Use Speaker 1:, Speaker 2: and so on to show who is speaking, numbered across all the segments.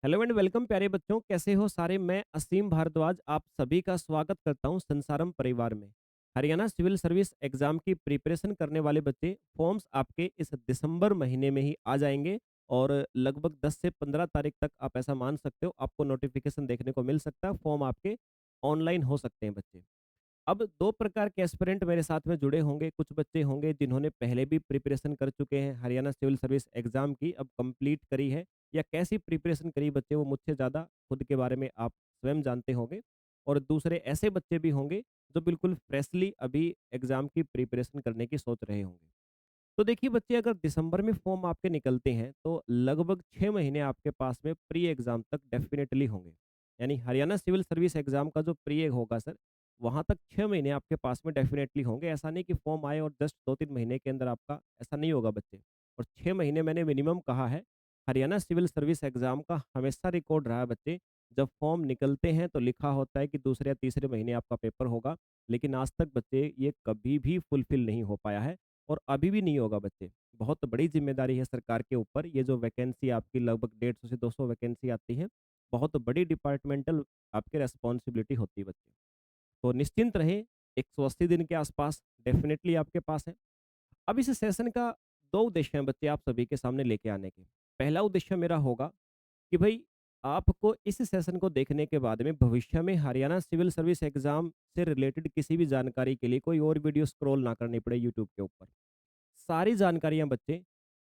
Speaker 1: Hello and welcome प्यारे बच्चों, कैसे हो सारे। मैं असीम भारद्वाज आप सभी का स्वागत करता हूं संसारम परिवार में। हरियाणा सिविल सर्विस एग्जाम की प्रिपरेशन करने वाले बच्चे, फॉर्म्स आपके इस दिसंबर महीने में ही आ जाएंगे और लगभग 10 से 15 तारीख तक आप ऐसा मान सकते हो, आपको नोटिफिकेशन देखने को मिल सकता है। फॉर्म आपके ऑनलाइन हो सकते हैं बच्चे। अब 2 प्रकार के एस्पिरेंट मेरे साथ में जुड़े होंगे। कुछ बच्चे होंगे जिन्होंने पहले भी प्रिपरेशन कर चुके हैं, हरियाणा सिविल सर्विस एग्ज़ाम की अब कंप्लीट करी है, या कैसी प्रिपरेशन करी बच्चे वो मुझसे ज़्यादा खुद के बारे में आप स्वयं जानते होंगे। और दूसरे ऐसे बच्चे भी होंगे जो बिल्कुल फ्रेशली अभी एग्ज़ाम की प्रिपरेशन करने की सोच रहे होंगे। तो देखिए बच्चे, अगर दिसंबर में फॉर्म आपके निकलते हैं तो लगभग 6 महीने आपके पास में प्री एग्ज़ाम तक डेफ़िनेटली होंगे। यानी हरियाणा सिविल सर्विस एग्ज़ाम का जो प्री होगा सर, वहाँ तक 6 महीने आपके पास में डेफ़िनेटली होंगे। ऐसा नहीं कि फॉर्म आए और जस्ट 2-3 महीने के अंदर आपका, ऐसा नहीं होगा बच्चे। और 6 महीने मैंने मिनिमम कहा है। हरियाणा सिविल सर्विस एग्ज़ाम का हमेशा रिकॉर्ड रहा है बच्चे, जब फॉर्म निकलते हैं तो लिखा होता है कि दूसरे या तीसरे महीने आपका पेपर होगा, लेकिन आज तक बच्चे ये कभी भी फुलफ़िल नहीं हो पाया है। और अभी भी नहीं होगा बच्चे। बहुत बड़ी ज़िम्मेदारी है सरकार के ऊपर। ये जो वैकेंसी आपकी लगभग 150 से 200 वैकेंसी आती है, बहुत बड़ी डिपार्टमेंटल आपकी रिस्पॉन्सिबिलिटी होती है बच्चे। तो निश्चिंत रहें, 180 दिन के आसपास डेफ़िनेटली आपके पास है। अब इस सेशन का 2 उद्देश्य हैं बच्चे आप सभी के सामने लेके आने के। पहला उद्देश्य मेरा होगा कि भई आपको इस सेशन को देखने के बाद में भविष्य में हरियाणा सिविल सर्विस एग्ज़ाम से रिलेटेड किसी भी जानकारी के लिए कोई और वीडियो स्क्रॉल ना करनी पड़े यूट्यूब के ऊपर। सारी जानकारियाँ बच्चे,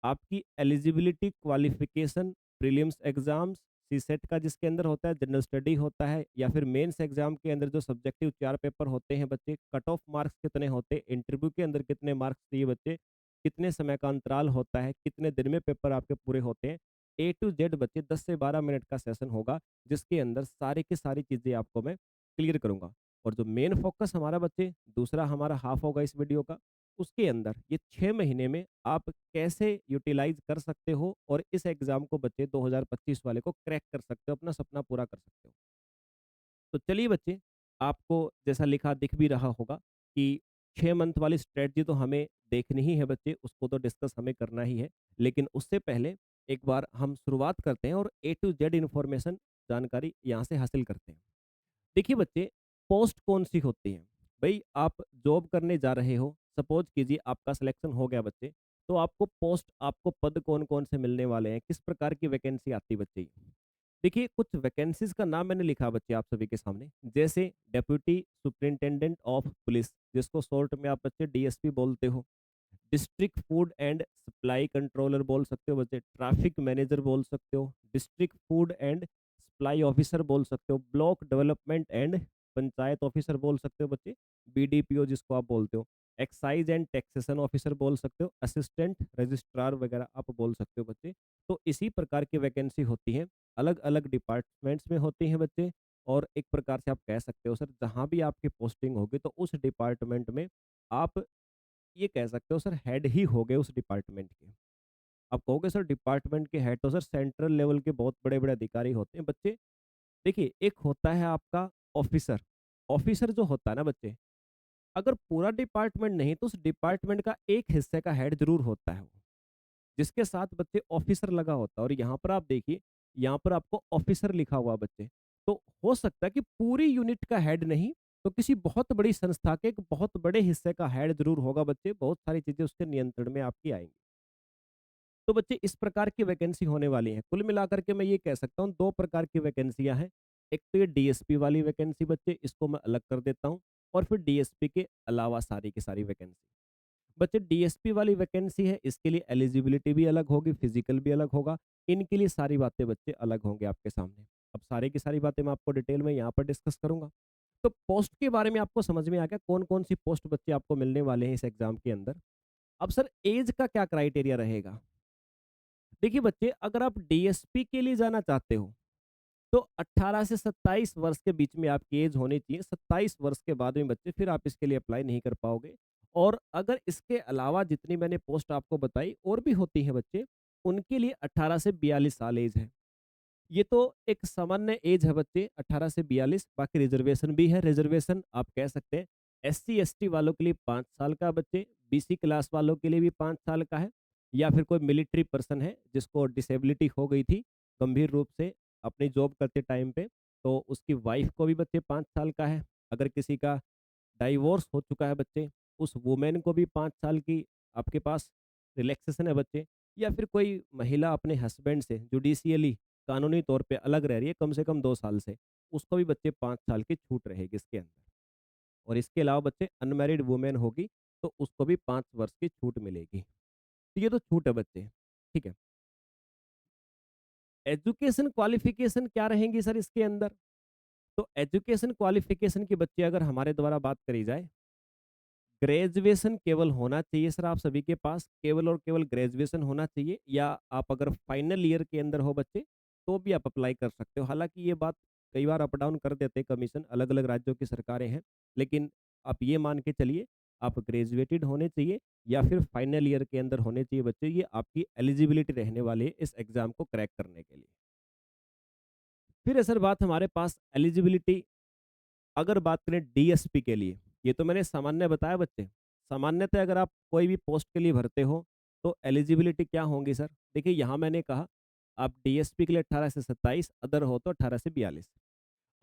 Speaker 1: आपकी eligibility, qualification, prelims exams, CSAT का जिसके अंदर होता है, जनरल स्टडी होता है, या फिर मेंस एग्ज़ाम के अंदर जो सब्जेक्टिव 4 पेपर होते हैं बच्चे, कट ऑफ मार्क्स कितने होते हैं, इंटरव्यू के अंदर कितने मार्क्स चाहिए बच्चे, कितने समय का अंतराल होता है, कितने दिन में पेपर आपके पूरे होते हैं। ए टू जेड बच्चे 10 से 12 मिनट का सेशन होगा, जिसके अंदर सारी की सारी चीज़ें आपको मैं क्लियर करूँगा। और जो मेन फ़ोकस हमारा बच्चे, दूसरा हमारा हाफ़ होगा इस वीडियो का, उसके अंदर ये 6 महीने में आप कैसे यूटिलाइज़ कर सकते हो और इस एग्ज़ाम को बच्चे 2025 वाले को क्रैक कर सकते हो, अपना सपना पूरा कर सकते हो। तो चलिए बच्चे, आपको जैसा लिखा दिख भी रहा होगा कि 6 मंथ वाली स्ट्रैटेजी तो हमें देखनी ही है बच्चे, उसको तो डिस्कस हमें करना ही है। लेकिन उससे पहले एक बार हम शुरुआत करते हैं और ए टू जेड इन्फॉर्मेशन, जानकारी यहाँ से हासिल करते हैं। देखिए बच्चे, पोस्ट कौन-सी होती है? भई आप जॉब करने जा रहे हो, सपोज़ कीजिए आपका सिलेक्शन हो गया बच्चे, तो आपको पोस्ट, आपको पद कौन-कौन से मिलने वाले हैं? किस प्रकार की वैकेंसी आती है बच्चे? देखिए, कुछ वैकेंसीज़ का नाम मैंने लिखा बच्चे आप सभी के सामने, जैसे डेप्यूटी सुपरिटेंडेंट ऑफ पुलिस, जिसको शॉर्ट में आप बच्चे डीएसपी बोलते हो। District food and supply controller बोल सकते हो बच्चे, ट्रैफिक मैनेजर बोल सकते हो, district food and supply officer बोल सकते हो, block development and panchayat officer बोल सकते हो बच्चे, बीडीपीओ जिसको आप बोलते हो, एक्साइज एंड टैक्सेशन ऑफिसर बोल सकते हो, असिस्टेंट रजिस्ट्रार वगैरह आप बोल सकते हो बच्चे। तो इसी प्रकार की वैकेंसी होती है, अलग अलग डिपार्टमेंट्स में होती हैं बच्चे। और एक प्रकार से आप कह सकते हो सर, जहाँ भी आपकी पोस्टिंग होगी तो उस डिपार्टमेंट में आप ये कह सकते हो सर, हेड ही हो गए उस डिपार्टमेंट के। आप कहोगे सर डिपार्टमेंट के हेड तो सर सेंट्रल लेवल के बहुत बड़े-बड़े अधिकारी होते हैं बच्चे। देखिए, एक होता है आपका ऑफिसर। ऑफिसर जो होता है ना बच्चे, अगर पूरा डिपार्टमेंट नहीं तो उस डिपार्टमेंट का एक हिस्से का हेड ज़रूर होता है वो, जिसके साथ बच्चे ऑफिसर लगा होता है। और यहाँ पर आप देखिए, यहाँ पर आपको ऑफिसर लिखा हुआ बच्चे। तो हो सकता है कि पूरी यूनिट का हेड नहीं, तो किसी बहुत बड़ी संस्था के एक बहुत बड़े हिस्से का हेड ज़रूर होगा बच्चे, बहुत सारी चीज़ें उसके नियंत्रण में आपकी आएँगी। तो बच्चे इस प्रकार की वैकेंसी होने वाली है। कुल मिलाकर के मैं ये कह सकता हूँ 2 प्रकार की वैकेंसियाँ हैं। एक तो ये डीएसपी वाली वैकेंसी बच्चे, इसको मैं अलग कर देता हूँ, और फिर डीएसपी के अलावा सारी की सारी वैकेंसी। बच्चे, डीएसपी वाली वैकेंसी है, इसके लिए एलिजिबिलिटी भी अलग होगी, फिजिकल भी अलग होगा। इनके लिए सारी बातें बच्चे अलग होंगे आपके सामने। अब सारी की सारी बातें मैं आपको डिटेल में यहाँ पर डिस्कस करूँगा। तो पोस्ट के बारे में आपको समझ में आ गया, कौन-कौन सी पोस्ट बच्चे आपको मिलने वाले हैं इस एग्ज़ाम के अंदर। अब सर ऐज का क्या क्राइटेरिया रहेगा? देखिए बच्चे, अगर आप डीएसपी के लिए जाना चाहते हो, तो 18 से 27 वर्ष के बीच में आपकी एज होनी चाहिए। 27 वर्ष के बाद में बच्चे फिर आप इसके लिए अप्लाई नहीं कर पाओगे। और अगर इसके अलावा जितनी मैंने पोस्ट आपको बताई और भी होती हैं बच्चे, उनके लिए 18 से 42 साल एज है। ये तो एक सामान्य एज है बच्चे, 18 से 42। बाकी रिजर्वेशन भी है। रिजर्वेशन आप कह सकते हैं एससी एसटी वालों के लिए 5 साल का बच्चे, बीसी क्लास वालों के लिए भी 5 साल का है, या फिर कोई मिलिट्री पर्सन है जिसको डिसेबिलिटी हो गई थी गंभीर रूप से, अपनी जॉब करते टाइम पे, तो उसकी वाइफ को भी बच्चे 5 साल का है। अगर किसी का डाइवोर्स हो चुका है बच्चे, उस वुमेन को भी 5 साल की आपके पास रिलैक्सेशन है बच्चे। या फिर कोई महिला अपने हस्बैंड से जुडिशियली कानूनी तौर पे अलग रह रही है कम से कम 2 साल से, उसको भी बच्चे 5 साल की छूट रहेगी इसके अंदर। और इसके अलावा बच्चे अनमैरिड वुमेन होगी, तो उसको भी 5 वर्ष की छूट मिलेगी। तो ये तो छूट है बच्चे, ठीक है। एजुकेशन क्वालिफ़िकेशन क्या रहेंगी सर इसके अंदर? तो एजुकेशन क्वालिफ़िकेशन की बच्चे अगर हमारे द्वारा बात करी जाए, ग्रेजुएशन केवल होना चाहिए सर आप सभी के पास, केवल और केवल ग्रेजुएशन होना चाहिए, या आप अगर फाइनल ईयर के अंदर हो बच्चे, तो भी आप अप्लाई कर सकते हो। हालाँकि ये बात कई बार अप डाउन कर देते हैं कमीशन, अलग-अलग राज्यों की सरकारें हैं, लेकिन आप ये मान के चलिए, आप ग्रेजुएटेड होने चाहिए या फिर फाइनल ईयर के अंदर होने चाहिए बच्चे, ये आपकी एलिजिबिलिटी रहने वाली है इस एग्ज़ाम को क्रैक करने के लिए। फिर है सर बात हमारे पास एलिजिबिलिटी, अगर बात करें डीएसपी के लिए, ये तो मैंने सामान्य बताया बच्चे। सामान्यतः अगर आप कोई भी पोस्ट के लिए भरते हो, तो एलिजिबिलिटी क्या होंगी सर? देखिए यहाँ मैंने कहा, आप डीएसपी के लिए 18 से 27, अदर हो तो 18 से 42।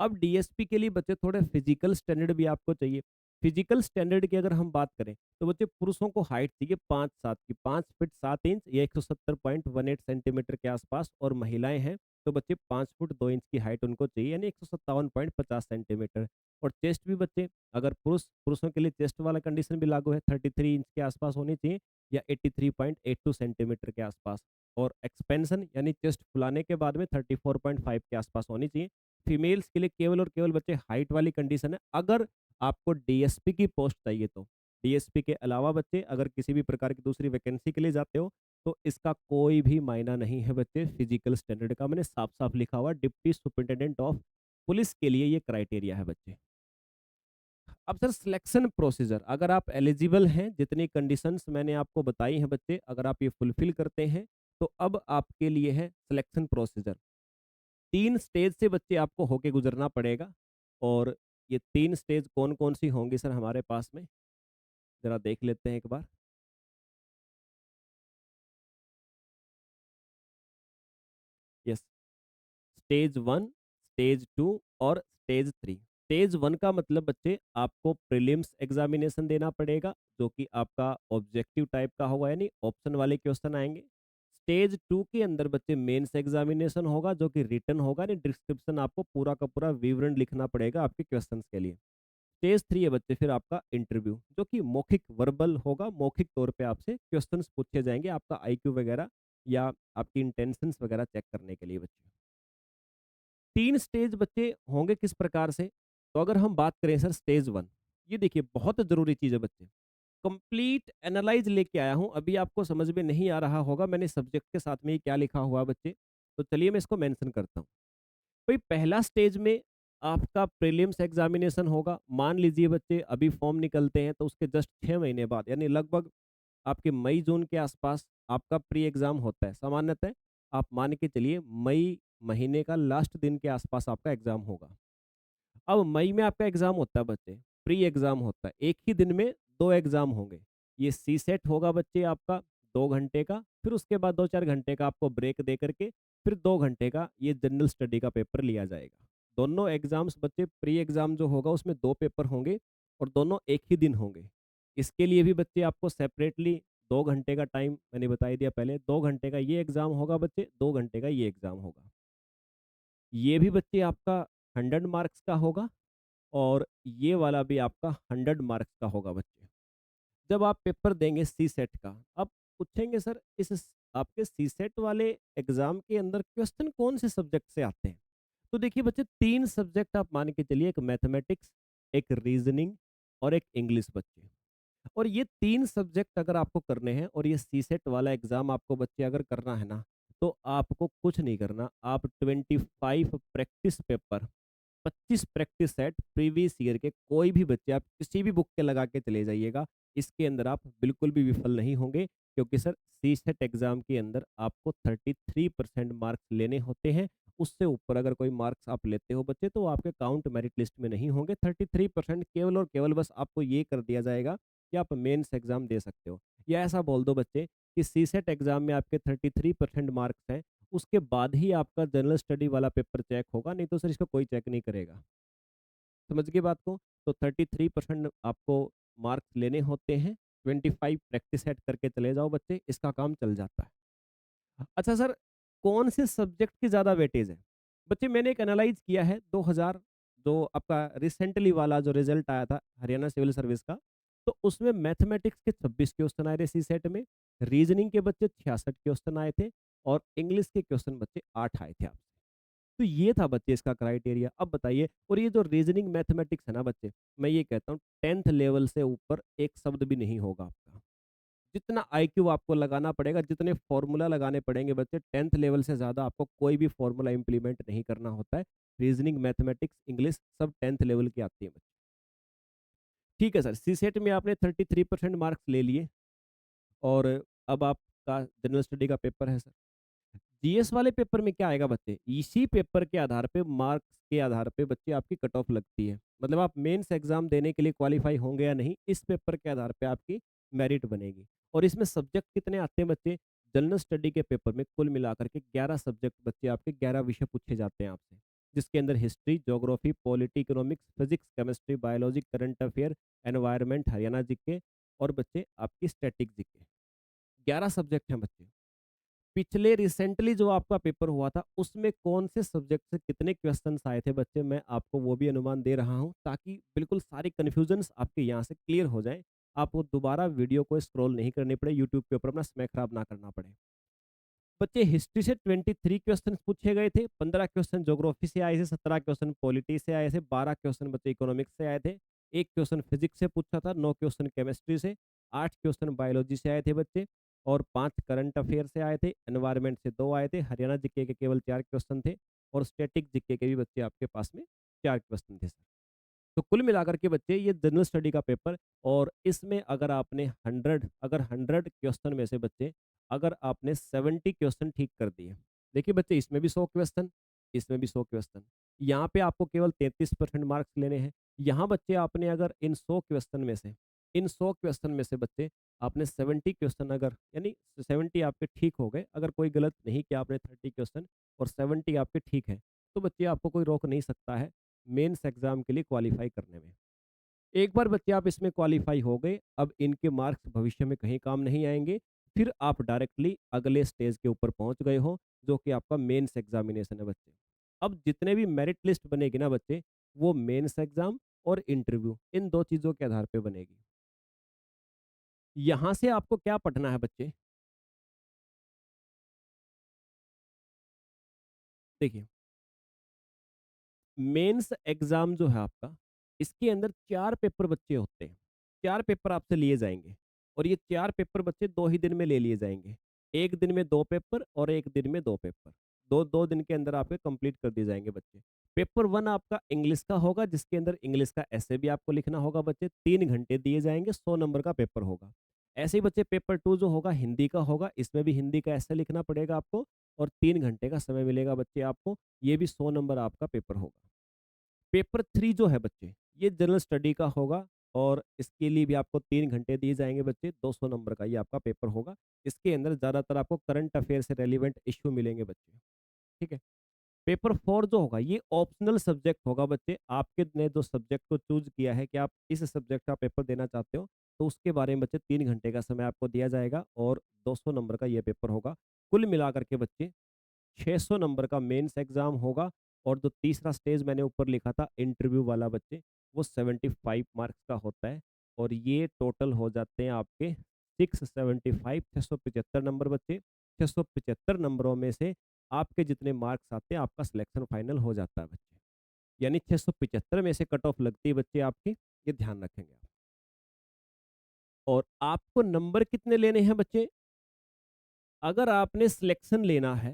Speaker 1: अब डीएसपी के लिए बच्चे थोड़े फिजिकल स्टैंडर्ड भी आपको चाहिए। फिजिकल स्टैंडर्ड की अगर हम बात करें, तो बच्चे पुरुषों को हाइट चाहिए 5'7" की, 5 फीट 7 इंच या 170.18 सेंटीमीटर के आसपास, और महिलाएं हैं तो बच्चे 5 फुट 2 इंच की हाइट उनको चाहिए, यानी 157.50 सेंटीमीटर। और चेस्ट भी बच्चे, अगर पुरुषों के लिए चेस्ट वाला कंडीशन भी लागू है, 33 इंच के आसपास होनी चाहिए या 83.82 सेंटीमीटर के आसपास। और एक्सपेंशन यानी चेस्ट फुलाने के बाद में 34.5 के आसपास होनी चाहिए। फीमेल्स के लिए केवल और केवल बच्चे हाइट वाली कंडीशन है, अगर आपको डीएसपी की पोस्ट चाहिए तो। डीएसपी के अलावा बच्चे अगर किसी भी प्रकार की दूसरी वैकेंसी के लिए जाते हो, तो इसका कोई भी मायना नहीं है बच्चे फिजिकल स्टैंडर्ड का। मैंने साफ साफ लिखा हुआ, डिप्टी सुपरिटेंडेंट ऑफ पुलिस के लिए ये क्राइटेरिया है बच्चे। अब सर सिलेक्शन प्रोसीजर, अगर आप एलिजिबल हैं, जितनी कंडीशंस मैंने आपको बताई हैं बच्चे, अगर आप ये फुलफिल करते हैं, तो अब आपके लिए है सिलेक्शन प्रोसीजर। 3 स्टेज से बच्चे आपको होके गुज़रना पड़ेगा, और ये 3 स्टेज कौन-कौन सी होंगी सर हमारे पास में? ज़रा देख लेते हैं एक बार। यस, स्टेज 1, स्टेज 2 और स्टेज 3। स्टेज 1 का मतलब बच्चे आपको प्रीलिम्स एग्ज़ामिनेशन देना पड़ेगा, जो कि आपका ऑब्जेक्टिव टाइप का होगा, यानी ऑप्शन वाले क्वेश्चन आएँगे। स्टेज 2 के अंदर बच्चे मेंस एग्ज़ामिनेशन होगा, जो कि रिटन होगा, यानी डिस्क्रिप्शन आपको पूरा का पूरा विवरण लिखना पड़ेगा आपके क्वेश्चंस के लिए। स्टेज 3 है बच्चे फिर आपका इंटरव्यू, जो कि मौखिक वर्बल होगा, मौखिक तौर पे आपसे क्वेश्चंस पूछे जाएँगे, आपका आईक्यू वगैरह या आपकी इंटेंशंस वगैरह चेक करने के लिए बच्चे। 3 स्टेज बच्चे होंगे किस प्रकार से? तो अगर हम बात करें सर स्टेज 1, ये देखिए बहुत ज़रूरी चीज़ है बच्चे। कंप्लीट एनालाइज़ लेके आया हूँ, अभी आपको समझ में नहीं आ रहा होगा मैंने सब्जेक्ट के साथ में ये क्या लिखा हुआ है बच्चे, तो चलिए मैं इसको मेंशन करता हूँ। भाई पहला स्टेज में आपका प्रीलिम्स एग्जामिनेशन होगा। मान लीजिए बच्चे अभी फॉर्म निकलते हैं, तो उसके जस्ट 6 महीने बाद, यानी लगभग आपके मई जून के आसपास आपका प्री एग्जाम होता है। सामान्यतः आप मान के चलिए मई महीने का लास्ट दिन के आसपास आपका एग्जाम होगा। अब मई में आपका एग्जाम होता है बच्चे, प्री एग्जाम होता है, एक ही दिन में 2 एग्जाम होंगे। ये सी सेट होगा बच्चे आपका 2 घंटे का, फिर उसके बाद 2-4 घंटे का आपको ब्रेक दे करके फिर 2 घंटे का ये जनरल स्टडी का पेपर लिया जाएगा। दोनों एग्जाम्स बच्चे, प्री एग्जाम जो होगा उसमें 2 पेपर होंगे और दोनों एक ही दिन होंगे। इसके लिए भी बच्चे आपको सेपरेटली 2 घंटे का टाइम मैंने बता ही दिया पहले, 2 घंटे का ये एग्जाम होगा बच्चे, 2 घंटे का ये एग्जाम होगा। ये भी बच्चे आपका 100 मार्क्स का होगा, और ये वाला भी आपका 100 मार्क्स का होगा बच्चे। जब आप पेपर देंगे सी सेट का, अब पूछेंगे सर आपके सी सेट वाले एग्जाम के अंदर क्वेश्चन कौन से सब्जेक्ट से आते हैं? तो देखिए बच्चे 3 सब्जेक्ट आप मान के चलिए, एक मैथमेटिक्स, एक रीजनिंग और एक इंग्लिश बच्चे। और ये 3 सब्जेक्ट अगर आपको करने हैं और ये सी सेट वाला एग्जाम आपको बच्चे अगर करना है ना, तो आपको कुछ नहीं करना, आप 25 practice paper, 25 practice set previous year के कोई भी बच्चे आप किसी भी बुक के लगा के चले जाइएगा, इसके अंदर आप बिल्कुल भी विफल नहीं होंगे, क्योंकि सर सी सेट एग्जाम के अंदर आपको 33% मार्क्स लेने होते हैं। उससे ऊपर अगर कोई मार्क्स आप लेते हो बच्चे, तो वो आपके काउंट मेरिट लिस्ट में नहीं होंगे। 33% केवल और केवल बस आपको ये कर दिया जाएगा कि आप मेंस एग्जाम दे सकते हो, या ऐसा बोल दो बच्चे कि सी सेट एग्जाम में आपके 33% मार्क्स हैं, उसके बाद ही आपका जनरल स्टडी वाला पेपर चेक होगा, नहीं तो सर इसको कोई चेक नहीं करेगा। समझ गए बात को? तो 33% आपको मार्क्स लेने होते हैं, 25 प्रैक्टिस सेट करके चले जाओ बच्चे, इसका काम चल जाता है। अच्छा सर, कौन से सब्जेक्ट की ज़्यादा वेटेज है? बच्चे मैंने एक एनालाइज़ किया है 2000 जो आपका रिसेंटली वाला जो रिज़ल्ट आया था हरियाणा सिविल सर्विस का, तो उसमें मैथमेटिक्स के 26 क्वेश्चन आए थे सी-सेट में, रीज़निंग के बच्चे 66 क्वेश्चन आए थे और इंग्लिश के क्वेश्चन बच्चे 8 आए थे आपसे। तो ये था बच्चे इसका क्राइटेरिया। अब बताइए, और ये जो रीज़निंग मैथमेटिक्स है ना बच्चे, मैं ये कहता हूँ 10th लेवल से ऊपर एक शब्द भी नहीं होगा आपका। जितना आईक्यू आपको लगाना पड़ेगा, जितने फ़ॉर्मूला लगाने पड़ेंगे बच्चे, 10th लेवल से ज़्यादा आपको कोई भी फ़ॉर्मूला इम्प्लीमेंट नहीं करना होता है। रीज़निंग, मैथमेटिक्स, इंग्लिश सब 10th लेवल की आती है बच्चे। ठीक है सर, सीसेट में आपने 33% मार्क्स ले लिए और अब आपका जनरल स्टडी का पेपर है सर। जीएस वाले पेपर में क्या आएगा बच्चे, इसी पेपर के आधार पे, मार्क्स के आधार पे बच्चे आपकी कट ऑफ लगती है। मतलब आप मेंस एग्जाम देने के लिए क्वालिफाई होंगे या नहीं, इस पेपर के आधार पे आपकी मेरिट बनेगी। और इसमें सब्जेक्ट कितने आते हैं बच्चे, जनरल स्टडी के पेपर में कुल मिलाकर के 11 सब्जेक्ट बच्चे आपके, 11 विषय पूछे जाते हैं आपसे, जिसके अंदर history, geography, polity, economics, physics, chemistry, biology, current affair, environment, Haryana GK और बच्चे आपकी स्टैटिक जीके। 11 सब्जेक्ट हैं बच्चे। पिछले रिसेंटली जो आपका पेपर हुआ था, उसमें कौन से सब्जेक्ट से कितने क्वेश्चंस आए थे बच्चे, मैं आपको वो भी अनुमान दे रहा हूँ, ताकि बिल्कुल सारी कन्फ्यूजन्स आपके यहाँ से क्लियर हो जाएँ। आपको दोबारा वीडियो को स्क्रॉल नहीं करनी पड़े, यूट्यूब के ऊपर अपना समय खराब ना करना पड़े। बच्चे हिस्ट्री से 23 क्वेश्चन पूछे गए थे, 15 क्वेश्चन ज्योग्राफी से आए थे, 17 क्वेश्चन पॉलिटी से आए थे, 12 क्वेश्चन बच्चे इकोनॉमिक्स से आए थे, 1 क्वेश्चन फिजिक्स से पूछा था, 9 क्वेश्चन केमिस्ट्री से, 8 क्वेश्चन बायोलॉजी से आए थे बच्चे और 5 करंट अफेयर से आए थे, एनवायरनमेंट से 2 आए थे, हरियाणा जीके के केवल 4 क्वेश्चन थे और स्टैटिक जीके के भी बच्चे आपके पास में 4 क्वेश्चन थे सर। तो कुल मिलाकर के बच्चे ये जनरल स्टडी का पेपर, और इसमें अगर आपने 100 क्वेश्चन में से बच्चे, अगर आपने 70 क्वेश्चन ठीक कर दिए, देखिए बच्चे इसमें भी 100 क्वेश्चन, इसमें भी 100 क्वेश्चन, यहाँ पे आपको केवल 33% मार्क्स लेने हैं। यहाँ बच्चे आपने अगर इन 100 क्वेश्चन में से बच्चे आपने 70 क्वेश्चन, अगर यानी 70 आपके ठीक हो गए, अगर कोई गलत नहीं किया आपने 30 क्वेश्चन और 70 आपके ठीक है, तो बच्चे आपको कोई रोक नहीं सकता है मेंस एग्जाम के लिए क्वालिफाई करने में। एक बार बच्चे आप इसमें क्वालिफाई हो गए, अब इनके मार्क्स भविष्य में कहीं काम नहीं आएँगे, फिर आप डायरेक्टली अगले स्टेज के ऊपर पहुँच गए हो, जो कि आपका मेंस एग्ज़ामिनेशन है बच्चे। अब जितने भी मेरिट लिस्ट बनेगी ना बच्चे, वो मेंस एग्ज़ाम और इंटरव्यू, इन 2 चीज़ों के आधार पे बनेगी। यहाँ से आपको क्या पढ़ना है बच्चे? देखिए, मेंस एग्ज़ाम जो है आपका, इसके अंदर 4 पेपर बच्चे होते हैं। 4 पेपर आपसे लिए जाएँगे और ये 4 पेपर बच्चे 2 ही दिन में ले लिए जाएँगे। 1 दिन में 2 पेपर और 1 दिन में 2 पेपर। 2-2 दिन के अंदर आपके कंप्लीट कर दिए जाएँगे बच्चे। पेपर 1 आपका इंग्लिश का होगा, जिसके अंदर इंग्लिश का एस्से भी आपको लिखना होगा बच्चे, 3 घंटे दिए जाएँगे, 100 नंबर का पेपर होगा। ऐसे ही बच्चे पेपर 2 जो होगा हिंदी का होगा, इसमें भी हिंदी का एस्से लिखना पड़ेगा आपको और 3 घंटे का समय मिलेगा बच्चे आपको, ये भी 100 नंबर आपका पेपर होगा। पेपर 3 जो है बच्चे, ये जनरल स्टडी का होगा और इसके लिए भी आपको 3 घंटे दिए जाएँगे बच्चे, 200 नंबर का ये आपका पेपर होगा। इसके अंदर ज़्यादातर आपको करंट अफेयर से रिलेवेंट इश्यू मिलेंगे बच्चे, ठीक है? पेपर 4 जो होगा ये ऑप्शनल सब्जेक्ट होगा बच्चे, आपके ने जो सब्जेक्ट को चूज़ किया है कि आप इस सब्जेक्ट का पेपर देना चाहते हो, तो उसके बारे में बच्चे 3 घंटे का समय आपको दिया जाएगा और 200 नंबर का ये पेपर होगा। कुल मिलाकर के बच्चे 600 नंबर का मेंस एग्जाम होगा और जो तीसरा स्टेज मैंने ऊपर लिखा था इंटरव्यू वाला बच्चे, वो 75 मार्क्स का होता है और ये टोटल हो जाते हैं आपके 675, 675 नंबर बच्चे। 675 नंबरों में से आपके जितने मार्क्स आते हैं, आपका सिलेक्शन फाइनल हो जाता है बच्चे। यानी 675 में से कट ऑफ लगती है बच्चे आपकी, ये ध्यान रखेंगे आप। और आपको नंबर कितने लेने हैं बच्चे? अगर आपने सिलेक्शन लेना है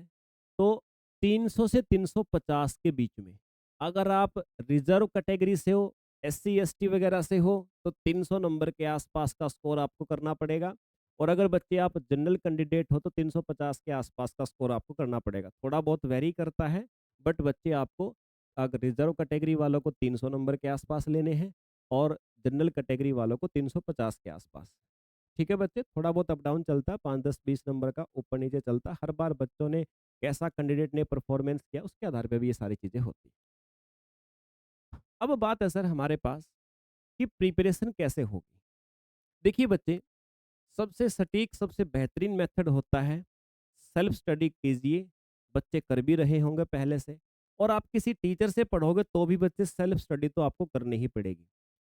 Speaker 1: तो 300 से 350 के बीच में। अगर आप रिजर्व कैटेगरी से हो, एससी एसटी वगैरह से हो, तो 300 नंबर के आसपास का स्कोर आपको करना पड़ेगा और अगर बच्चे आप जनरल कैंडिडेट हो तो 350 के आसपास का स्कोर आपको करना पड़ेगा। थोड़ा बहुत वेरी करता है, बट बच्चे आपको, अगर रिजर्व कैटेगरी वालों को 300 नंबर के आसपास लेने हैं और जनरल कैटेगरी वालों को 350 के आसपास। ठीक है बच्चे, थोड़ा बहुत अप डाउन चलता है, 5, 10, 20 नंबर का ऊपर नीचे चलता है। हर बार बच्चों ने कैसा कैंडिडेट ने परफॉर्मेंस किया, उसके आधार पे भी ये सारी चीज़ें होती हैं। अब बात है सर हमारे पास कि प्रिपरेशन कैसे होगी? देखिए बच्चे, सबसे सटीक, सबसे बेहतरीन मेथड होता है सेल्फ स्टडी कीजिए। बच्चे कर भी रहे होंगे पहले से, और आप किसी टीचर से पढ़ोगे तो भी बच्चे सेल्फ स्टडी तो आपको करनी ही पड़ेगी।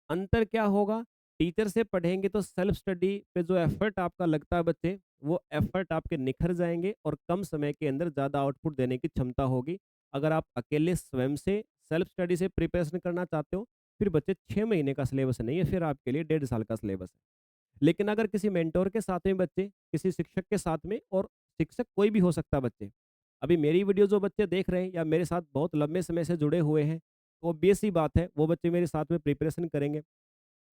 Speaker 1: अंतर क्या होगा? टीचर से पढ़ेंगे तो सेल्फ स्टडी पे जो एफर्ट आपका लगता है बच्चे, वो एफर्ट आपके निखर जाएँगे और कम समय के अंदर ज़्यादा आउटपुट देने की क्षमता होगी। अगर आप अकेले स्वयं से सेल्फ स्टडी से प्रिपरेशन करना चाहते हो, फिर बच्चे 6 महीने का सिलेबस नहीं है, फिर आपके लिए 1.5 साल का सिलेबस है। लेकिन अगर किसी मेंटर के साथ में बच्चे, किसी शिक्षक के साथ में, और शिक्षक कोई भी हो सकता है बच्चे। अभी मेरी वीडियो जो बच्चे देख रहे हैं या मेरे साथ बहुत लंबे समय से जुड़े हुए हैं, तो ऑब्वियस सी बात है वो बच्चे मेरे साथ में प्रिपरेशन करेंगे।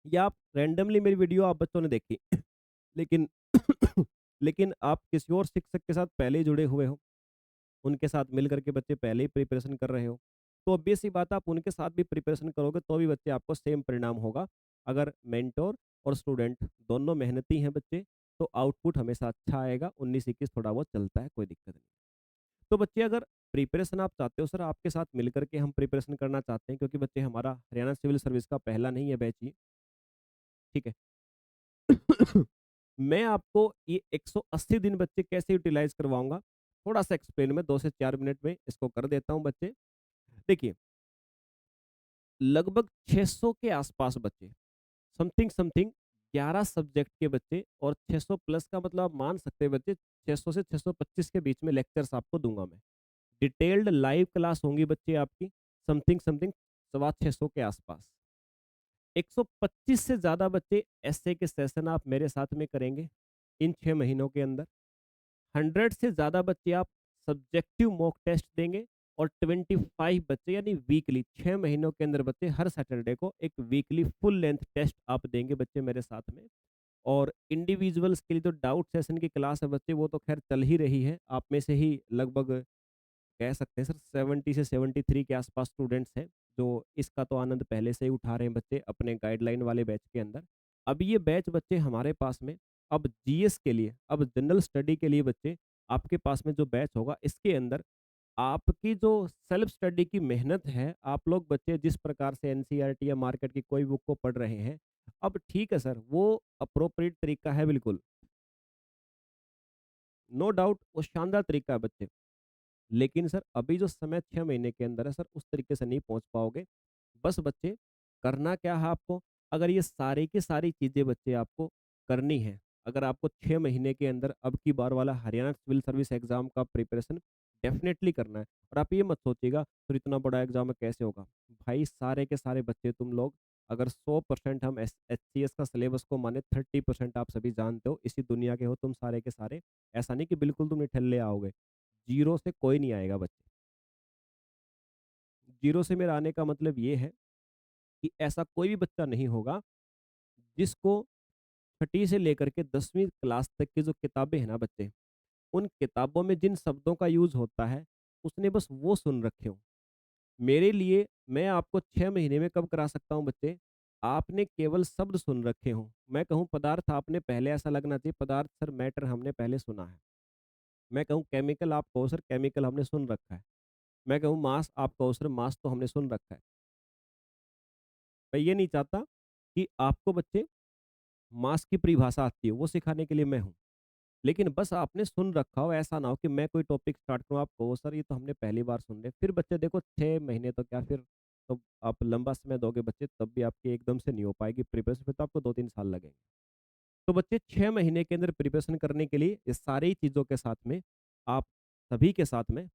Speaker 1: या आप रैंडमली मेरी वीडियो आप बच्चों ने देखी लेकिन लेकिन आप किसी और शिक्षक के साथ पहले ही जुड़े हुए हो, उनके साथ मिल करके बच्चे पहले ही प्रिपरेशन कर रहे हो, तो ऑब्वियस सी बात है आप उनके साथ भी प्रिपरेशन करोगे तो भी बच्चे आपको सेम परिणाम होगा। अगर मेंटोर और स्टूडेंट दोनों मेहनती हैं बच्चे, तो आउटपुट हमेशा अच्छा आएगा। 19-21 थोड़ा बहुत चलता है, कोई दिक्कत नहीं। तो बच्चे, अगर प्रिपरेशन आप चाहते हो सर आपके साथ मिल करके हम प्रिपरेशन करना चाहते हैं, क्योंकि बच्चे हमारा हरियाणा सिविल सर्विस का पहला नहीं है बैच ये, ठीक है। मैं आपको ये 180 दिन बच्चे कैसे यूटिलाइज करवाऊंगा, थोड़ा सा एक्सप्लेन में 2 से 4 मिनट में इसको कर देता हूँ बच्चे। देखिए, लगभग 600 के आसपास बच्चे, समथिंग समथिंग 11 सब्जेक्ट के बच्चे, और 600 प्लस का मतलब आप मान सकते हैं बच्चे 600 से 625 के बीच में लेक्चर्स आपको दूंगा मैं। डिटेल्ड लाइव क्लास होंगी बच्चे आपकी, समथिंग समथिंग 625 के आसपास। 125 से ज़्यादा बच्चे एसए के सेशन आप मेरे साथ में करेंगे इन 6 महीनों के अंदर। 100 से ज़्यादा बच्चे आप सब्जेक्टिव मॉक टेस्ट देंगे, और 25 बच्चे यानी वीकली 6 महीनों के अंदर बच्चे हर सैटरडे को एक वीकली फुल लेंथ टेस्ट आप देंगे बच्चे मेरे साथ में। और इंडिविजुअल्स के लिए तो डाउट सेशन की क्लास है बच्चे, वो तो खैर चल ही रही है। आप में से ही लगभग कह सकते हैं सर 70 से 73 के आसपास स्टूडेंट्स हैं, जो इसका तो आनंद पहले से ही उठा रहे हैं बच्चे अपने गाइडलाइन वाले बैच के अंदर। अब ये बैच बच्चे हमारे पास में, अब जीएस के लिए, अब जनरल स्टडी के लिए बच्चे आपके पास में जो बैच होगा, इसके अंदर आपकी जो सेल्फ स्टडी की मेहनत है, आप लोग बच्चे जिस प्रकार से एनसीईआरटी या मार्केट की कोई बुक को पढ़ रहे हैं, अब ठीक है सर, वो अप्रोप्रिएट तरीका है बिल्कुल, नो डाउट वो शानदार तरीका है बच्चे। लेकिन सर अभी जो समय 6 महीने के अंदर है सर, उस तरीके से नहीं पहुँच पाओगे। बस बच्चे, करना क्या है आपको, अगर ये सारी की सारी चीज़ें बच्चे आपको करनी है, अगर आपको 6 महीने के अंदर अब की बार वाला हरियाणा सिविल सर्विस एग्ज़ाम का प्रिपरेशन डेफ़िनेटली करना है, और आप ये मत सोचिएगा सर इतना बड़ा एग्ज़ाम है कैसे होगा? भाई सारे के सारे बच्चे तुम लोग, अगर 100% हम एस एचसीएस का सिलेबस को माने, 30% आप सभी जानते हो, इसी दुनिया के हो तुम सारे के सारे। ऐसा नहीं कि बिल्कुल तुम निठल्ले आओगे। ज़ीरो से कोई नहीं आएगा बच्चे। ज़ीरो से मेरा आने का मतलब ये है कि ऐसा कोई भी बच्चा नहीं होगा जिसको छठी से लेकर के 10वीं क्लास तक की जो किताबें हैं ना बच्चे, उन किताबों में जिन शब्दों का यूज़ होता है, उसने बस वो सुन रखे हों। मेरे लिए मैं आपको 6 महीने में कब करा सकता हूँ बच्चे, आपने केवल शब्द सुन रखे हों। मैं कहूँ पदार्थ, आपने पहले ऐसा लगना चाहिए पदार्थ सर मैटर हमने पहले सुना है। मैं कहूँ केमिकल, आप कहो सर केमिकल हमने सुन रखा है। मैं कहूँ मास, आप कहो सर मास तो हमने सुन रखा है। मैं ये नहीं चाहता कि आपको बच्चे मास की परिभाषा आती है, वो सिखाने के लिए मैं हूँ। लेकिन बस आपने सुन रखा हो, ऐसा ना हो कि मैं कोई टॉपिक स्टार्ट करूँ, आप कहो सर ये तो हमने पहली बार सुन लिया। फिर बच्चे देखो 6 महीने तो क्या, फिर तो आप लंबा समय दोगे बच्चे, तब भी आपकी एकदम से नहीं हो पाएगी प्रिपरेशन, फिर तो आपको 2-3 साल लगेंगे। तो बच्चे 6 महीने के अंदर प्रिपरेशन करने के लिए इस सारी चीज़ों के साथ में आप सभी के साथ में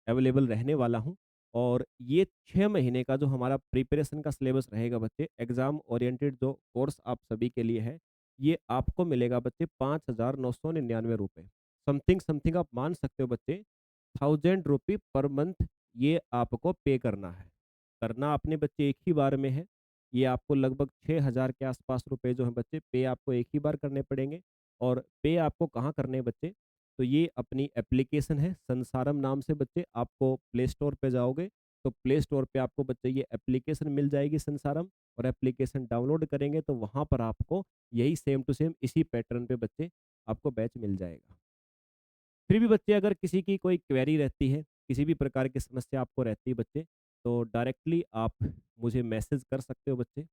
Speaker 1: अवेलेबल रहने वाला हूँ। और ये 6 महीने का जो हमारा प्रिपरेशन का सिलेबस रहेगा बच्चे, एग्ज़ाम ओरिएंटेड जो कोर्स आप सभी के लिए है, ये आपको मिलेगा बच्चे 5,999 रुपए। समथिंग समथिंग आप मान सकते हो बच्चे, 1000 रुपए पर मंथ ये आपको पे करना है। करना आपने बच्चे एक ही बार में है। ये आपको लगभग 6,000 के आसपास रुपए जो हैं बच्चे, पे आपको एक ही बार करने पड़ेंगे। और पे आपको कहाँ करने हैं बच्चे? तो ये अपनी एप्लीकेशन है संसारम नाम से बच्चे, आपको प्ले स्टोर पे जाओगे तो प्ले स्टोर पे आपको बच्चे ये एप्लीकेशन मिल जाएगी संसारम, और एप्लीकेशन डाउनलोड करेंगे तो वहाँ पर आपको यही सेम टू सेम इसी पैटर्न पे बच्चे आपको बैच मिल जाएगा। फिर भी बच्चे अगर किसी की कोई क्वेरी रहती है, किसी भी प्रकार की समस्या आपको रहती है बच्चे, तो डायरेक्टली आप मुझे मैसेज कर सकते हो बच्चे।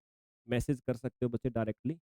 Speaker 1: मैसेज कर सकते हो बच्चे डायरेक्टली।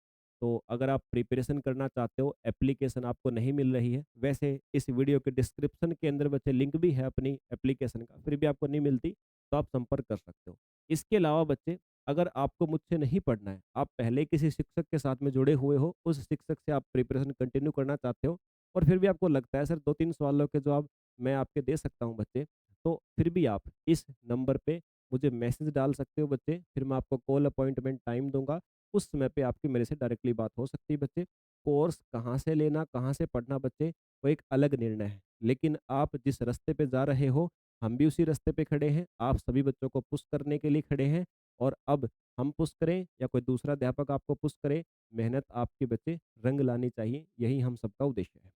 Speaker 1: तो अगर आप प्रिपरेशन करना चाहते हो, एप्लीकेशन आपको नहीं मिल रही है, वैसे इस वीडियो के डिस्क्रिप्शन के अंदर बच्चे लिंक भी है अपनी एप्लीकेशन का, फिर भी आपको नहीं मिलती, तो आप संपर्क कर सकते हो। इसके अलावा बच्चे, अगर आपको मुझसे नहीं पढ़ना है, आप पहले किसी शिक्षक के साथ में जुड़े हुए हो, उस शिक्षक से आप प्रिपरेशन कंटिन्यू करना चाहते हो और फिर भी आपको लगता है सर 2-3 सवालों के जवाब मैं आपके दे सकता हूँ बच्चे, तो फिर भी आप इस नंबर पे मुझे मैसेज डाल सकते हो बच्चे, फिर मैं आपको कॉल अपॉइंटमेंट टाइम दूँगा, उस समय पे आपकी मेरे से डायरेक्टली बात हो सकती है बच्चे। कोर्स कहाँ से लेना, कहाँ से पढ़ना बच्चे, वो एक अलग निर्णय है। लेकिन आप जिस रास्ते पे जा रहे हो, हम भी उसी रास्ते पे खड़े हैं, आप सभी बच्चों को पुश करने के लिए खड़े हैं और अब हम पुश करें या कोई दूसरा अध्यापक आपको पुश करे, मेहनत आपके बच्चे रंग लानी चाहिए, यही हम सबका उद्देश्य है।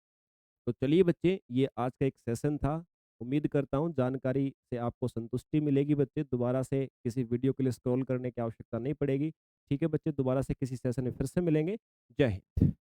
Speaker 1: तो चलिए बच्चे, ये आज का एक सेशन था। उम्मीद करता हूँ जानकारी से आपको संतुष्टि मिलेगी बच्चे, दोबारा से किसी वीडियो के लिए स्क्रॉल करने की आवश्यकता नहीं पड़ेगी। ठीक है बच्चे, दोबारा से किसी सेशन में फिर से मिलेंगे। जय हिंद।